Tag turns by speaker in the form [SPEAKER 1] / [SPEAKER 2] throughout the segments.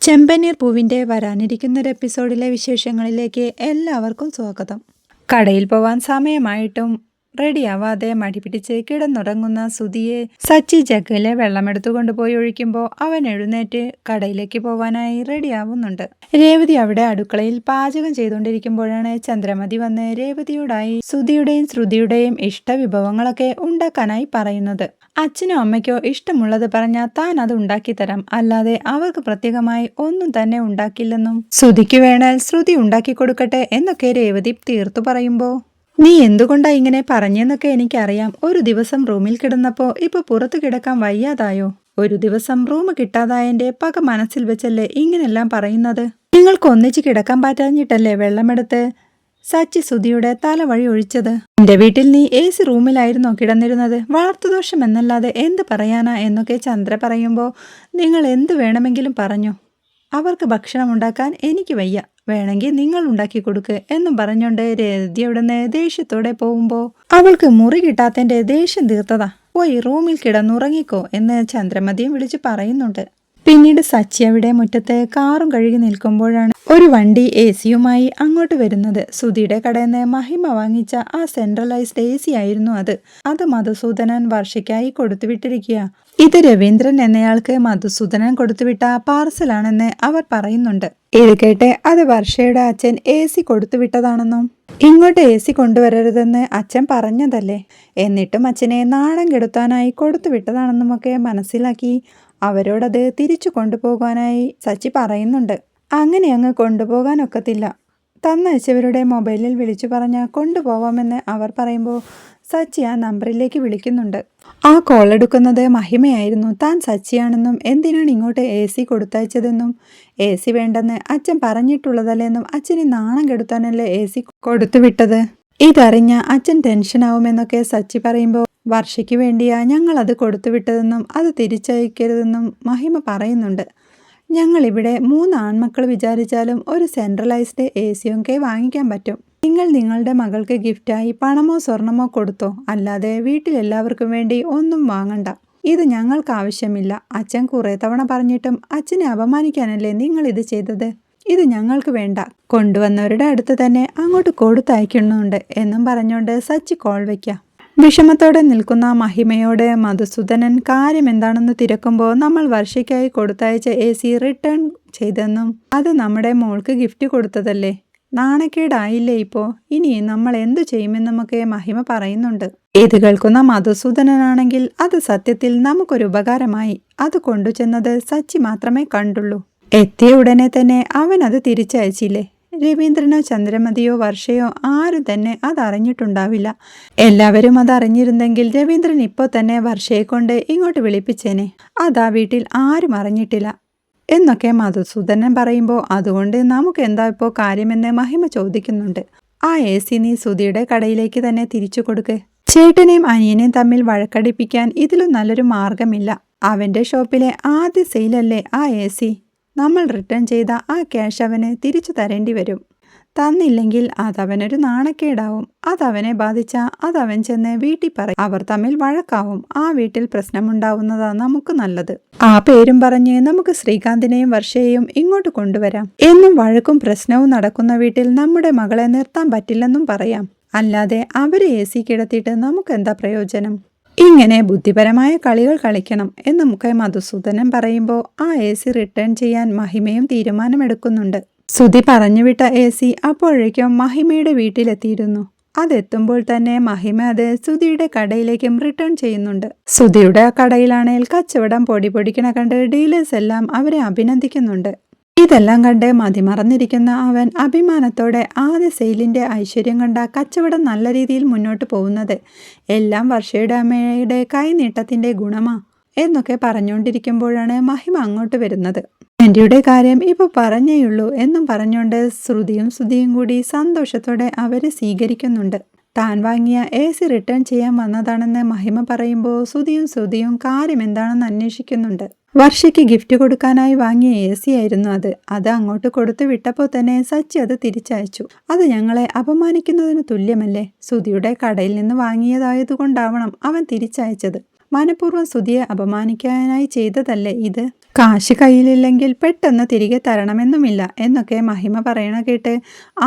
[SPEAKER 1] ചെമ്പനീർ പൂവിൻ്റെ വരാനിരിക്കുന്നൊരു എപ്പിസോഡിലെ വിശേഷങ്ങളിലേക്ക് എല്ലാവർക്കും സ്വാഗതം. കടയിൽ പോവാൻ സമയമായിട്ടും റെഡിയാവാതെ മടി പിടിച്ച് കിടന്നുറങ്ങുന്ന സുധിയെ സച്ചി ജഗ്ഗിലെ വെള്ളമെടുത്തു കൊണ്ടുപോയി ഒഴിക്കുമ്പോൾ അവൻ എഴുന്നേറ്റ് കടയിലേക്ക് പോവാനായി റെഡിയാവുന്നുണ്ട്. രേവതി അവിടെ അടുക്കളയിൽ പാചകം ചെയ്തുകൊണ്ടിരിക്കുമ്പോഴാണ് ചന്ദ്രമതി വന്ന് രേവതിയോടായി സുധിയുടെയും ശ്രുതിയുടെയും ഇഷ്ടവിഭവങ്ങളൊക്കെ ഉണ്ടാക്കാനായി പറയുന്നത്. അച്ഛനോ അമ്മയ്ക്കോ ഇഷ്ടമുള്ളത് പറഞ്ഞാൽ താൻ അത് ഉണ്ടാക്കിത്തരാം, അല്ലാതെ അവർക്ക് പ്രത്യേകമായി ഒന്നും തന്നെ ഉണ്ടാക്കില്ലെന്നും ശ്രുതിക്ക് വേണേൽ ശ്രുതി ഉണ്ടാക്കി കൊടുക്കട്ടെ എന്നൊക്കെ രേവതി തീർത്തു പറയുമ്പോൾ, നീ എന്തുകൊണ്ടാ ഇങ്ങനെ പറഞ്ഞെന്നൊക്കെ എനിക്കറിയാം. ഒരു ദിവസം റൂമിൽ കിടന്നപ്പോ ഇപ്പൊ പുറത്തു കിടക്കാൻ വയ്യാതായോ? ഒരു ദിവസം റൂം കിട്ടാതായതിന്റെ പക മനസ്സിൽ വെച്ചല്ലേ ഇങ്ങനെല്ലാം പറയുന്നത്? നിങ്ങൾക്ക് ഒന്നിച്ച് കിടക്കാൻ പറ്റാഞ്ഞിട്ടല്ലേ വെള്ളമെടുത്ത് സച്ചി സുധിയുടെ തല വഴി ഒഴിച്ചത്? എന്റെ വീട്ടിൽ നീ AC റൂമിലായിരുന്നോ കിടന്നിരുന്നത്? വളർത്തുദോഷം എന്നല്ലാതെ എന്ത് പറയാനാ എന്നൊക്കെ ചന്ദ്ര പറയുമ്പോൾ, നിങ്ങൾ എന്ത് വേണമെങ്കിലും പറഞ്ഞു, അവർക്ക് ഭക്ഷണം ഉണ്ടാക്കാൻ എനിക്ക് വയ്യ, വേണമെങ്കിൽ നിങ്ങൾ ഉണ്ടാക്കി കൊടുക്ക് എന്നും പറഞ്ഞുകൊണ്ട് രേവതി അവിടുന്ന് ദേഷ്യത്തോടെ പോകുമ്പോൾ, അവൾക്ക് മുറി കിട്ടാത്തതിന്റെ ദേഷ്യം തീർത്തതാ, പോയി റൂമിൽ കിടന്നുറങ്ങിക്കോ എന്ന് ചന്ദ്രമതിയും വിളിച്ചു പറയുന്നുണ്ട്. പിന്നീട് സച്ചി അവിടെ മുറ്റത്ത് കാറും കഴുകി നിൽക്കുമ്പോഴാണ് ഒരു വണ്ടി AC-യുമായി അങ്ങോട്ട് വരുന്നത്. സുധിയുടെ കടയിൽ നിന്ന് മഹിമ വാങ്ങിച്ച ആ സെൻട്രലൈസ്ഡ് AC ആയിരുന്നു അത് മധുസൂദനൻ വർഷയ്ക്കായി കൊടുത്തുവിട്ടിരിക്കുക. ഇത് രവീന്ദ്രൻ എന്നയാൾക്ക് മധുസൂദനൻ കൊടുത്തുവിട്ട പാർസലാണെന്ന് അവർ പറയുന്നുണ്ട്. ഇത് കേട്ട് അത് വർഷയുടെ അച്ഛൻ AC കൊടുത്തുവിട്ടതാണെന്നും ഇങ്ങോട്ട് AC കൊണ്ടുവരരുതെന്ന് അച്ഛൻ പറഞ്ഞതല്ലേ, എന്നിട്ടും അച്ഛനെ നാണം കെടുത്താനായി കൊടുത്തുവിട്ടതാണെന്നുമൊക്കെ മനസ്സിലാക്കി അവരോടത് തിരിച്ചു കൊണ്ടുപോകാനായി സച്ചി പറയുന്നുണ്ട്. അങ്ങനെ അങ്ങ് കൊണ്ടുപോകാനൊക്കത്തില്ല, തന്നയച്ചവരുടെ മൊബൈലിൽ വിളിച്ചു പറഞ്ഞാൽ കൊണ്ടുപോവാമെന്ന് അവർ പറയുമ്പോൾ സച്ചി ആ നമ്പറിലേക്ക് വിളിക്കുന്നുണ്ട്. ആ കോൾ എടുക്കുന്നത് മഹിമയായിരുന്നു. താൻ സച്ചിയാണെന്നും എന്തിനാണ് ഇങ്ങോട്ട് AC കൊടുത്തയച്ചതെന്നും AC വേണ്ടെന്ന് അച്ഛൻ പറഞ്ഞിട്ടുള്ളതല്ലെന്നും അച്ഛനെ നാണം കെടുത്താനല്ലേ AC കൊടുത്തുവിട്ടത്, ഇതറിഞ്ഞ അച്ഛൻ ടെൻഷനാവുമെന്നൊക്കെ സച്ചി പറയുമ്പോൾ, വർഷയ്ക്ക് വേണ്ടിയാ ഞങ്ങൾ അത് കൊടുത്തുവിട്ടതെന്നും അത് തിരിച്ചയക്കരുതെന്നും മഹിമ പറയുന്നുണ്ട്. ഞങ്ങളിവിടെ 3 ആൺമക്കൾ വിചാരിച്ചാലും ഒരു സെൻട്രലൈസ്ഡ് AC-യൊക്കെ വാങ്ങിക്കാൻ പറ്റും. നിങ്ങൾ നിങ്ങളുടെ മകൾക്ക് ഗിഫ്റ്റായി പണമോ സ്വർണമോ കൊടുത്തോ, അല്ലാതെ വീട്ടിലെല്ലാവർക്കും വേണ്ടി ഒന്നും വാങ്ങണ്ട. ഇത് ഞങ്ങൾക്ക് ആവശ്യമില്ല. അച്ഛൻ കുറേ തവണ പറഞ്ഞിട്ടും അച്ഛനെ അപമാനിക്കാനല്ലേ നിങ്ങൾ ഇത് ചെയ്തത്. ഇത് ഞങ്ങൾക്ക് വേണ്ട. കൊണ്ടുവന്നവരുടെ അടുത്ത് തന്നെ അങ്ങോട്ട് കൊടുത്തയക്കുന്നുണ്ട് എന്നും പറഞ്ഞുകൊണ്ട് സച്ചി കോൾ വയ്ക്കാം. വിഷമത്തോടെ നിൽക്കുന്ന മഹിമയോട് മധുസൂദനൻ കാര്യം എന്താണെന്ന് തിരക്കുമ്പോൾ, നമ്മൾ വർഷയ്ക്കായി കൊടുത്തയച്ച AC റിട്ടേൺ ചെയ്തെന്നും അത് നമ്മുടെ മോൾക്ക് ഗിഫ്റ്റ് കൊടുത്തതല്ലേ, നാണക്കേടായില്ലേ ഇപ്പോൾ, ഇനി നമ്മൾ എന്തു ചെയ്യുമെന്നുമൊക്കെ മഹിമ പറയുന്നുണ്ട്. ഇത് കേൾക്കുന്ന മധുസൂദനനാണെങ്കിൽ അത് സത്യത്തിൽ നമുക്കൊരു ഉപകാരമായി. അത് കൊണ്ടുചെന്നത് സച്ചി മാത്രമേ കണ്ടുള്ളൂ. എത്തിയ ഉടനെ തന്നെ അവൻ അത് തിരിച്ചയച്ചില്ലേ. രവീന്ദ്രനോ ചന്ദ്രമതിയോ വർഷയോ ആരും തന്നെ അതറിഞ്ഞിട്ടുണ്ടാവില്ല. എല്ലാവരും അതറിഞ്ഞിരുന്നെങ്കിൽ രവീന്ദ്രൻ ഇപ്പോൾ തന്നെ വർഷയെ കൊണ്ട് ഇങ്ങോട്ട് വിളിപ്പിച്ചേനെ. അതാ വീട്ടിൽ ആരും അറിഞ്ഞിട്ടില്ല എന്നൊക്കെ മധുസൂദനൻ പറയുമ്പോൾ, അതുകൊണ്ട് നമുക്ക് എന്താ ഇപ്പോൾ കാര്യമെന്ന് മഹിമ ചോദിക്കുന്നുണ്ട്. ആ AC നീ സുധിയുടെ കടയിലേക്ക് തന്നെ തിരിച്ചു കൊടുക്ക്. ചേട്ടനെയും അനിയനെയും തമ്മിൽ വഴക്കടിപ്പിക്കാൻ ഇതിലും നല്ലൊരു മാർഗമില്ല. അവൻ്റെ ഷോപ്പിലെ ആദ്യ സെയിലല്ലേ ആ AC. നമ്മൾ റിട്ടേൺ ചെയ്ത ആ ക്യാഷ് അവന് തിരിച്ചു തരേണ്ടി വരും. തന്നില്ലെങ്കിൽ അതവനൊരു നാണക്കേടാവും. അതവനെ ബാധിച്ചാൽ അതവൻ ചെന്ന് വീട്ടിൽ പറയും. അവർ തമ്മിൽ വഴക്കാവും. ആ വീട്ടിൽ പ്രശ്നമുണ്ടാവുന്നതാ നമുക്ക് നല്ലത്. ആ പേരും പറഞ്ഞ് നമുക്ക് ശ്രീകാന്തിനെയും വർഷയെയും ഇങ്ങോട്ട് കൊണ്ടുവരാം എന്നും വഴക്കും പ്രശ്നവും നടക്കുന്ന വീട്ടിൽ നമ്മുടെ മകളെ നിർത്താൻ പറ്റില്ലെന്നും പറയാം. അല്ലാതെ അവരെ AC കിടത്തിയിട്ട് നമുക്കെന്താ പ്രയോജനം? ഇങ്ങനെ ബുദ്ധിപരമായ കളികൾ കളിക്കണം എന്നൊക്കെ മധുസൂദനൻ പറയുമ്പോൾ, ആ AC റിട്ടേൺ ചെയ്യാൻ മഹിമയും തീരുമാനമെടുക്കുന്നുണ്ട്. സുധി പറഞ്ഞുവിട്ട AC അപ്പോഴേക്കും മഹിമയുടെ വീട്ടിലെത്തിയിരുന്നു. അതെത്തുമ്പോൾ തന്നെ മഹിമ അത് സുധിയുടെ കടയിലേക്കും റിട്ടേൺ ചെയ്യുന്നുണ്ട്. സുധിയുടെ കടയിലാണെങ്കിൽ കച്ചവടം പൊടിപൊടിക്കണ കണ്ട് ഡീലേഴ്സ് എല്ലാം അവരെ അഭിനന്ദിക്കുന്നുണ്ട്. ഇതെല്ലാം കണ്ട് മതിമറന്നിരിക്കുന്ന അവൻ അഭിമാനത്തോടെ ആദ്യ സെയിലിൻ്റെ ഐശ്വര്യം കണ്ട കച്ചവടം നല്ല രീതിയിൽ മുന്നോട്ട് പോകുന്നത് എല്ലാം വർഷയുടെ അമ്മയുടെ കൈനീട്ടത്തിൻ്റെ ഗുണമാ എന്നൊക്കെ പറഞ്ഞുകൊണ്ടിരിക്കുമ്പോഴാണ് മഹിമ അങ്ങോട്ട് വരുന്നത്. ആൻറ്റിയുടെ കാര്യം ഇപ്പോൾ പറഞ്ഞേയുള്ളൂ എന്നും പറഞ്ഞുകൊണ്ട് സുധിയും കൂടി സന്തോഷത്തോടെ അവരെ സ്വീകരിക്കുന്നുണ്ട്. താൻ വാങ്ങിയ AC റിട്ടേൺ ചെയ്യാൻ വന്നതാണെന്ന് മഹിമ പറയുമ്പോൾ സുധിയും കാര്യം എന്താണെന്ന് അന്വേഷിക്കുന്നുണ്ട്. വർഷയ്ക്ക് ഗിഫ്റ്റ് കൊടുക്കാനായി വാങ്ങിയ AC ആയിരുന്നു അത് അങ്ങോട്ട് കൊടുത്തു വിട്ടപ്പോൾ തന്നെ സച്ചി അത് തിരിച്ചയച്ചു. അത് ഞങ്ങളെ അപമാനിക്കുന്നതിന് തുല്യമല്ലേ? സുധിയുടെ കടയിൽ നിന്ന് വാങ്ങിയതായതുകൊണ്ടാവണം അവൻ തിരിച്ചയച്ചത്. മനഃപൂർവ്വം സുധിയെ അപമാനിക്കാനായി ചെയ്തതല്ലേ ഇത് കാശ് കയ്യിലില്ലെങ്കിൽ പെട്ടെന്ന് തിരികെ തരണമെന്നുമില്ല എന്നൊക്കെ മഹിമ പറയണ കേട്ട്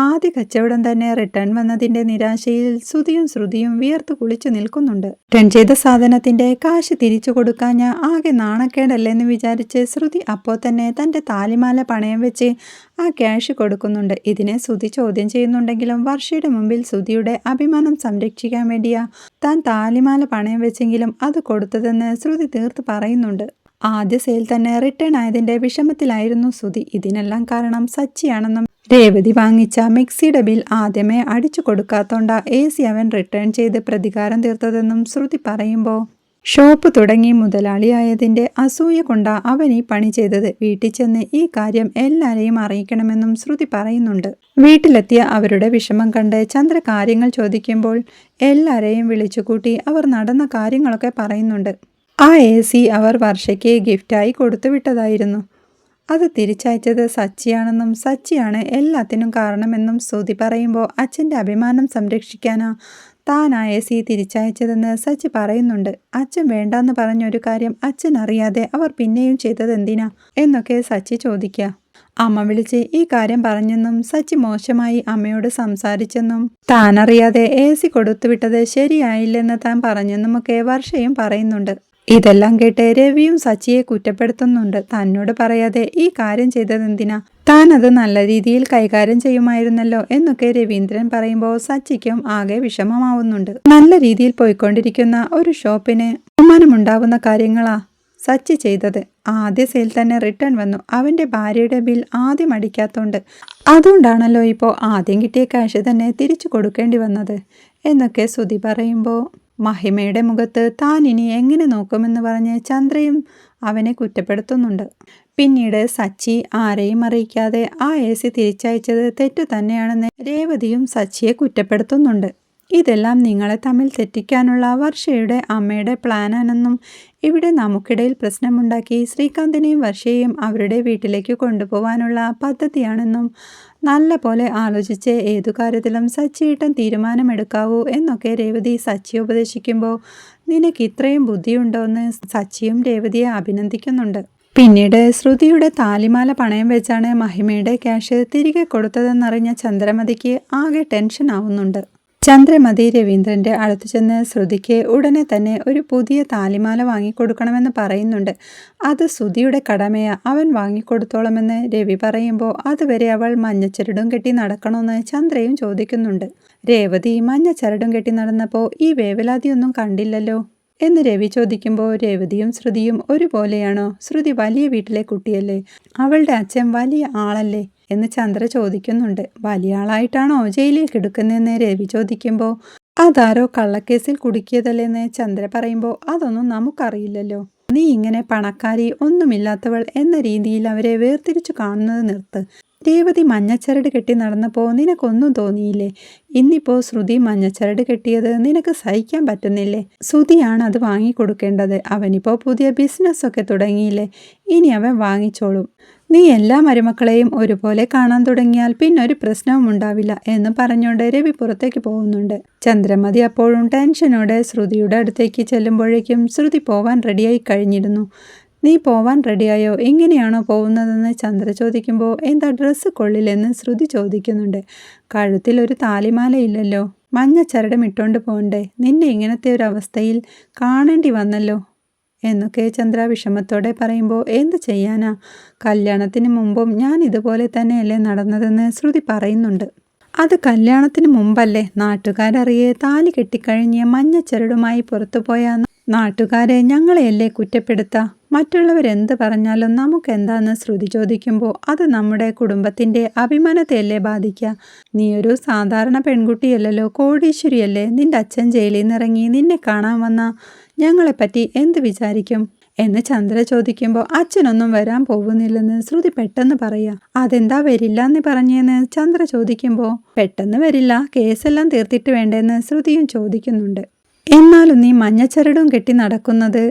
[SPEAKER 1] ആദ്യ കച്ചവടം തന്നെ റിട്ടേൺ വന്നതിന്റെ നിരാശയിൽ ശ്രുതിയും ശ്രുതിയും വിയർത്തു കുളിച്ചു നിൽക്കുന്നുണ്ട്. റിട്ടേൺ ചെയ്ത സാധനത്തിന്റെ കാശ് തിരിച്ചു കൊടുക്കാഞ്ഞ ആകെ നാണക്കേടല്ലെന്ന് വിചാരിച്ച് ശ്രുതി അപ്പോൾ തന്നെ തന്റെ താലിമാല പണയം വെച്ച് ആ ക്യാഷ് കൊടുക്കുന്നുണ്ട്. ഇതിനെ ശ്രുതി ചോദ്യം ചെയ്യുന്നുണ്ടെങ്കിലും വർഷയുടെ മുമ്പിൽ ശ്രുതിയുടെ അഭിമാനം സംരക്ഷിക്കാൻ വേണ്ടിയാ താൻ താലിമാല പണയം വെച്ചെങ്കിലും അത് കൊടുത്തതെന്ന് ശ്രുതി തീർത്ത് പറയുന്നുണ്ട്. ആദ്യ സെയിൽ തന്നെ റിട്ടേൺ ആയതിന്റെ വിഷമത്തിലായിരുന്നു ശ്രുതി. ഇതിനെല്ലാം കാരണം സച്ചിയാണെന്നും രേവതി വാങ്ങിച്ച മിക്സിയുടെ ബിൽ ആദ്യമേ അടിച്ചു കൊടുക്കാത്തോണ്ട AC അവൻ റിട്ടേൺ ചെയ്ത് പ്രതികാരം തീർത്തതെന്നും ശ്രുതി പറയുമ്പോൾ ഷോപ്പ് തുടങ്ങി മുതലാളിയായതിന്റെ അസൂയ കൊണ്ടാ അവൻ ഈ പണി ചെയ്തത്. വീട്ടിൽ ചെന്ന് ഈ കാര്യം എല്ലാരെയും അറിയിക്കണമെന്നും ശ്രുതി പറയുന്നുണ്ട്. വീട്ടിലെത്തിയ അവരുടെ വിഷമം കണ്ട് ചന്ദ്ര കാര്യങ്ങൾ ചോദിക്കുമ്പോൾ എല്ലാരെയും വിളിച്ചുകൂട്ടി അവർ നടന്ന കാര്യങ്ങളൊക്കെ പറയുന്നുണ്ട്. ആ AC അവർ വർഷയ്ക്ക് ഗിഫ്റ്റായി കൊടുത്തു വിട്ടതായിരുന്നു. അത് തിരിച്ചയച്ചത് സച്ചിയാണെന്നും സച്ചിയാണ് എല്ലാത്തിനും കാരണമെന്നും ശ്രുതി പറയുമ്പോൾ അച്ഛൻ്റെ അഭിമാനം സംരക്ഷിക്കാനാ താൻ ആ AC തിരിച്ചയച്ചതെന്ന് സച്ചി പറയുന്നുണ്ട്. അച്ഛൻ വേണ്ടാന്ന് പറഞ്ഞൊരു കാര്യം അച്ഛൻ അറിയാതെ അവർ പിന്നെയും ചെയ്തതെന്തിനാ എന്നൊക്കെ സച്ചി ചോദിക്കുക. അമ്മ വിളിച്ച് ഈ കാര്യം പറഞ്ഞെന്നും സച്ചി മോശമായി അമ്മയോട് സംസാരിച്ചെന്നും താനറിയാതെ AC കൊടുത്തുവിട്ടത് ശരിയായില്ലെന്ന് താൻ പറഞ്ഞെന്നുമൊക്കെ വർഷയും പറയുന്നുണ്ട്. ഇതെല്ലാം കേട്ട് രവിയും സച്ചിയെ കുറ്റപ്പെടുത്തുന്നുണ്ട്. തന്നോട് പറയാതെ ഈ കാര്യം ചെയ്തതെന്തിനാ, താൻ അത് നല്ല രീതിയിൽ കൈകാര്യം ചെയ്യുമായിരുന്നല്ലോ എന്നൊക്കെ രവീന്ദ്രൻ പറയുമ്പോൾ സച്ചിക്കും ആകെ വിഷമമാവുന്നുണ്ട്. നല്ല രീതിയിൽ പോയിക്കൊണ്ടിരിക്കുന്ന ഒരു ഷോപ്പിന് ബഹുമാനമുണ്ടാവുന്ന കാര്യങ്ങളാ സച്ചി ചെയ്തത്. ആദ്യ സെയിൽ തന്നെ റിട്ടേൺ വന്നു. അവൻ്റെ ഭാര്യയുടെ ബിൽ ആദ്യം അടിക്കാത്തോണ്ട് അതുകൊണ്ടാണല്ലോ ഇപ്പോൾ ആദ്യം കിട്ടിയ ക്യാഷ് തന്നെ തിരിച്ചു കൊടുക്കേണ്ടി വന്നത് എന്നൊക്കെ ശ്രുതി പറയുമ്പോൾ മഹിമയുടെ മുഖത്ത് താൻ ഇനി എങ്ങനെ നോക്കുമെന്ന് പറഞ്ഞ് ചന്ദ്രയും അവനെ കുറ്റപ്പെടുത്തുന്നുണ്ട്. പിന്നീട് സച്ചി ആരെയും അറിയിക്കാതെ ആ AC തിരിച്ചയച്ചത് തെറ്റു തന്നെയാണെന്ന് രേവതിയും സച്ചിയെ കുറ്റപ്പെടുത്തുന്നുണ്ട്. ഇതെല്ലാം നിങ്ങളെ തമ്മിൽ തെറ്റിക്കാനുള്ള വർഷയുടെ അമ്മയുടെ പ്ലാനാണെന്നും ഇവിടെ നമുക്കിടയിൽ പ്രശ്നമുണ്ടാക്കി ശ്രീകാന്തിനെയും വർഷയെയും അവരുടെ വീട്ടിലേക്ക് കൊണ്ടുപോകാനുള്ള പദ്ധതിയാണെന്നും നല്ല പോലെ ആലോചിച്ച് ഏതു കാര്യത്തിലും സച്ചിയേട്ടൻ തീരുമാനമെടുക്കാവൂ എന്നൊക്കെ രേവതി സച്ചിയെ ഉപദേശിക്കുമ്പോൾ നിനക്ക് ഇത്രയും ബുദ്ധിയുണ്ടോയെന്ന് സച്ചിയും രേവതിയെ അഭിനന്ദിക്കുന്നുണ്ട്. പിന്നീട് ശ്രുതിയുടെ താലിമാല പണയം വെച്ചാണ് മഹിമയുടെ ക്യാഷ് തിരികെ കൊടുത്തതെന്നറിഞ്ഞ ചന്ദ്രമതിക്ക് ആകെ ടെൻഷൻ ആവുന്നുണ്ട്. ചന്ദ്രമതി രവീന്ദ്രൻ്റെ അടുത്ത് ചെന്ന് ശ്രുതിക്ക് ഉടനെ തന്നെ ഒരു പുതിയ താലിമാല വാങ്ങിക്കൊടുക്കണമെന്ന് പറയുന്നുണ്ട്. അത് ശ്രുതിയുടെ കടമയാ, അവൻ വാങ്ങിക്കൊടുത്തോളമെന്ന് രവി പറയുമ്പോൾ അതുവരെ അവൾ മഞ്ഞച്ചരടും കെട്ടി നടക്കണമെന്ന് ചന്ദ്രയും ചോദിക്കുന്നുണ്ട്. രേവതി മഞ്ഞച്ചരടും കെട്ടി നടന്നപ്പോൾ ഈ വേവലാതിയൊന്നും കണ്ടില്ലല്ലോ എന്ന് രവി ചോദിക്കുമ്പോൾ രേവതിയും ശ്രുതിയും ഒരുപോലെയാണോ? ശ്രുതി വലിയ വീട്ടിലെ കുട്ടിയല്ലേ, അവളുടെ അച്ഛൻ വലിയ ആളല്ലേ എന്ന് ചന്ദ്ര ചോദിക്കുന്നുണ്ട്. വലിയ ആളായിട്ടാണോ ജയിലിൽ കിടക്കുന്നതെന്ന് രവി ചോദിക്കുമ്പോൾ അതാരോ കള്ളക്കേസിൽ കുടുക്കിയതല്ലേന്ന് ചന്ദ്ര പറയുമ്പോൾ അതൊന്നും നമുക്കറിയില്ലല്ലോ. നീ ഇങ്ങനെ പണക്കാരി ഒന്നുമില്ലാത്തവൾ എന്ന രീതിയിൽ അവരെ വേർതിരിച്ചു കാണുന്നത് നിർത്ത്. രേവതി മഞ്ഞച്ചരട് കെട്ടി നടന്നപ്പോൾ നിനക്കൊന്നും തോന്നിയില്ലേ? ഇന്നിപ്പോൾ ശ്രുതി മഞ്ഞച്ചരട് കെട്ടിയത് നിനക്ക് സഹിക്കാൻ പറ്റുന്നില്ലേ? ശ്രുതിയാണ് അത് വാങ്ങിക്കൊടുക്കേണ്ടത്. അവനിപ്പോൾ പുതിയ ബിസിനസ്സൊക്കെ തുടങ്ങിയില്ലേ, ഇനി അവൻ വാങ്ങിച്ചോളും. നീ എല്ലാ മരുമക്കളെയും ഒരുപോലെ കാണാൻ തുടങ്ങിയാൽ പിന്നൊരു പ്രശ്നവും ഉണ്ടാവില്ല എന്ന് പറഞ്ഞുകൊണ്ട് രവി പുറത്തേക്ക് പോകുന്നുണ്ട്. ചന്ദ്രമതി അപ്പോഴും ടെൻഷനോടെ ശ്രുതിയുടെ അടുത്തേക്ക് ചെല്ലുമ്പോഴേക്കും ശ്രുതി പോവാൻ റെഡിയായി കഴിഞ്ഞിരുന്നു. നീ പോവാൻ റെഡിയായോ, എങ്ങനെയാണോ പോകുന്നതെന്ന് ചന്ദ്ര ചോദിക്കുമ്പോൾ എന്താ ഡ്രസ്സ് കൊള്ളില്ലെന്ന് ശ്രുതി ചോദിക്കുന്നുണ്ട്. കഴുത്തിൽ ഒരു താലിമാല ഇല്ലല്ലോ, മഞ്ഞ ചരടും ഇട്ടുകൊണ്ട് പോകണ്ടേ, നിന്നെ ഇങ്ങനത്തെ ഒരു അവസ്ഥയിൽ കാണേണ്ടി വന്നല്ലോ എന്നൊക്കെ ചന്ദ്ര വിഷമത്തോടെ പറയുമ്പോൾ എന്ത് ചെയ്യാനാ, കല്യാണത്തിന് മുമ്പും ഞാൻ ഇതുപോലെ തന്നെയല്ലേ നടന്നതെന്ന് ശ്രുതി പറയുന്നുണ്ട്. അത് കല്യാണത്തിന് മുമ്പല്ലേ, നാട്ടുകാരറിയെ താലി കെട്ടിക്കഴിഞ്ഞ് മഞ്ഞച്ചരടുമായി പുറത്തുപോയ നാട്ടുകാരെ ഞങ്ങളെയല്ലേ കുറ്റപ്പെടുത്തുക? മറ്റുള്ളവരെന്ത് പറഞ്ഞാലും നമുക്കെന്താന്ന് ശ്രുതി ചോദിക്കുമ്പോൾ അത് നമ്മുടെ കുടുംബത്തിൻ്റെ അഭിമാനത്തെയല്ലേ ബാധിക്കുക? നീ ഒരു സാധാരണ പെൺകുട്ടിയല്ലല്ലോ, കോടീശ്വരിയല്ലേ. നിന്റെ അച്ഛൻ ജയിലിൽ നിന്നിറങ്ങി നിന്നെ കാണാൻ വന്ന ഞങ്ങളെപ്പറ്റി എന്ത് വിചാരിക്കും എന്ന് ചന്ദ്ര ചോദിക്കുമ്പോൾ അച്ഛനൊന്നും വരാൻ പോകുന്നില്ലെന്ന് ശ്രുതി പെട്ടെന്ന് പറയുക. അതെന്താ വരില്ല എന്ന് പറഞ്ഞെന്ന് ചന്ദ്ര ചോദിക്കുമ്പോൾ പെട്ടെന്ന് വരില്ല, കേസെല്ലാം തീർത്തിട്ട് വേണ്ടെന്ന് ശ്രുതിയും ചോദിക്കുന്നുണ്ട്. എന്നാലും നീ മഞ്ഞച്ചരടും കെട്ടി നടക്കുന്നത്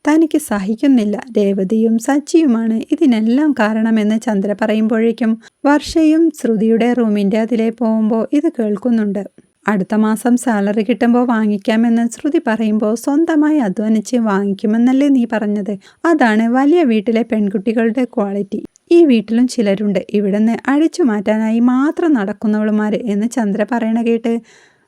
[SPEAKER 1] തനിക്ക് സഹിക്കുന്നില്ല. രേവതിയും സച്ചിയുമാണ് ഇതിനെല്ലാം കാരണമെന്ന് ചന്ദ്ര പറയുമ്പോഴേക്കും വർഷയും ശ്രുതിയുടെ റൂമിൻ്റെ അതിലെ പോകുമ്പോൾ ഇത് കേൾക്കുന്നുണ്ട്. അടുത്ത മാസം സാലറി കിട്ടുമ്പോൾ വാങ്ങിക്കാമെന്ന് ശ്രുതി പറയുമ്പോൾ സ്വന്തമായി അധ്വാനിച്ച് വാങ്ങിക്കുമെന്നല്ലേ നീ പറഞ്ഞത്? അതാണ് വലിയ വീട്ടിലെ പെൺകുട്ടികളുടെ ക്വാളിറ്റി. ഈ വീട്ടിലും ചിലരുണ്ട് ഇവിടുന്ന് അഴിച്ചു മാറ്റാനായി മാത്രം നടക്കുന്നവളുമാർ എന്ന് ചന്ദ്ര പറയണ കേട്ട്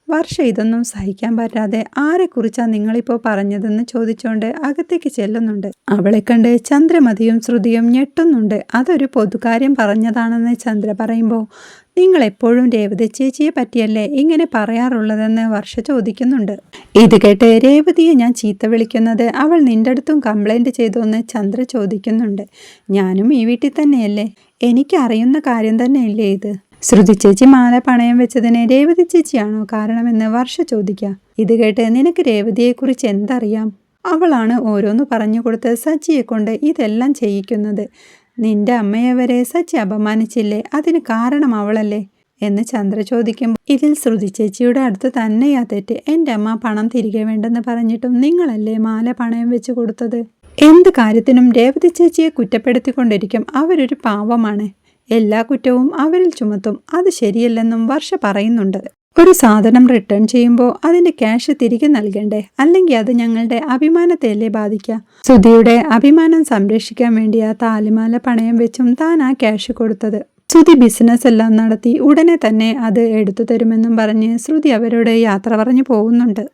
[SPEAKER 1] വർഷ ഇതൊന്നും സഹിക്കാൻ പറ്റാതെ ആരെക്കുറിച്ചാണ് നിങ്ങളിപ്പോൾ പറഞ്ഞതെന്ന് ചോദിച്ചുകൊണ്ട് അകത്തേക്ക് ചെല്ലുന്നുണ്ട്. അവളെ കണ്ട് ചന്ദ്രമതിയും ശ്രുതിയും ഞെട്ടുന്നുണ്ട്. അതൊരു പൊതുകാര്യം പറഞ്ഞതാണെന്ന് ചന്ദ്ര പറയുമ്പോൾ നിങ്ങൾ എപ്പോഴും രേവതി ചേച്ചിയെ പറ്റിയല്ലേ ഇങ്ങനെ പറയാറുള്ളതെന്ന് വർഷ ചോദിക്കുന്നുണ്ട്. ഇത് കേട്ട് രേവതിയെ ഞാൻ ചീത്ത വിളിക്കുന്നത് അവൾ നിന്റെ അടുത്തും കംപ്ലൈൻറ്റ് ചെയ്തോന്ന് ചന്ദ്ര ചോദിക്കുന്നുണ്ട്. ഞാനും ഈ വീട്ടിൽ തന്നെയല്ലേ, എനിക്കറിയുന്ന കാര്യം തന്നെയല്ലേ ഇത്. ശ്രുതി ചേച്ചി മാല പണയം വെച്ചതിന് രേവതി ചേച്ചിയാണോ കാരണമെന്ന് വർഷ ചോദിക്കുക. ഇത് കേട്ട് നിനക്ക് രേവതിയെക്കുറിച്ച് എന്തറിയാം? അവളാണ് ഓരോന്ന് പറഞ്ഞു കൊടുത്ത് സച്ചിയെ കൊണ്ട് ഇതെല്ലാം ചെയ്യിക്കുന്നത്. നിന്റെ അമ്മയെ വരെ സച്ചി അപമാനിച്ചില്ലേ, അതിന് കാരണം അവളല്ലേ എന്ന് ചന്ദ്ര ചോദിക്കുമ്പോൾ ഇതിൽ ശ്രുതി ചേച്ചിയുടെ അടുത്ത് തന്നെയാ തെറ്റ്. എൻ്റെ അമ്മ പണം തിരികെ വേണ്ടെന്ന് പറഞ്ഞിട്ടും നിങ്ങളല്ലേ മാല പണയം വെച്ച് കൊടുത്തത്. എന്ത് കാര്യത്തിനും രേവതി ചേച്ചിയെ കുറ്റപ്പെടുത്തിക്കൊണ്ടിരിക്കും. അവരൊരു പാവമാണ്, എല്ലാ കുറ്റവും അവരിൽ ചുമത്തും. അത് ശരിയല്ലെന്നും വർഷ പറയുന്നുണ്ട്. ഒരു സാധനം റിട്ടേൺ ചെയ്യുമ്പോൾ അതിന്റെ ക്യാഷ് തിരികെ നൽകണ്ടേ? അല്ലെങ്കിൽ അത് ഞങ്ങളുടെ അഭിമാനത്തെയല്ലേ ബാധിക്കുക? ശ്രുതിയുടെ അഭിമാനം സംരക്ഷിക്കാൻ വേണ്ടിയാ താലിമാല പണയം വെച്ചും താൻ ആ ക്യാഷ് കൊടുത്തത്. ശ്രുതി ബിസിനസ് എല്ലാം നടത്തി ഉടനെ തന്നെ അത് എടുത്തു തരുമെന്നും പറഞ്ഞ് ശ്രുതി അവരോട് യാത്ര പറഞ്ഞു പോകുന്നുണ്ട്.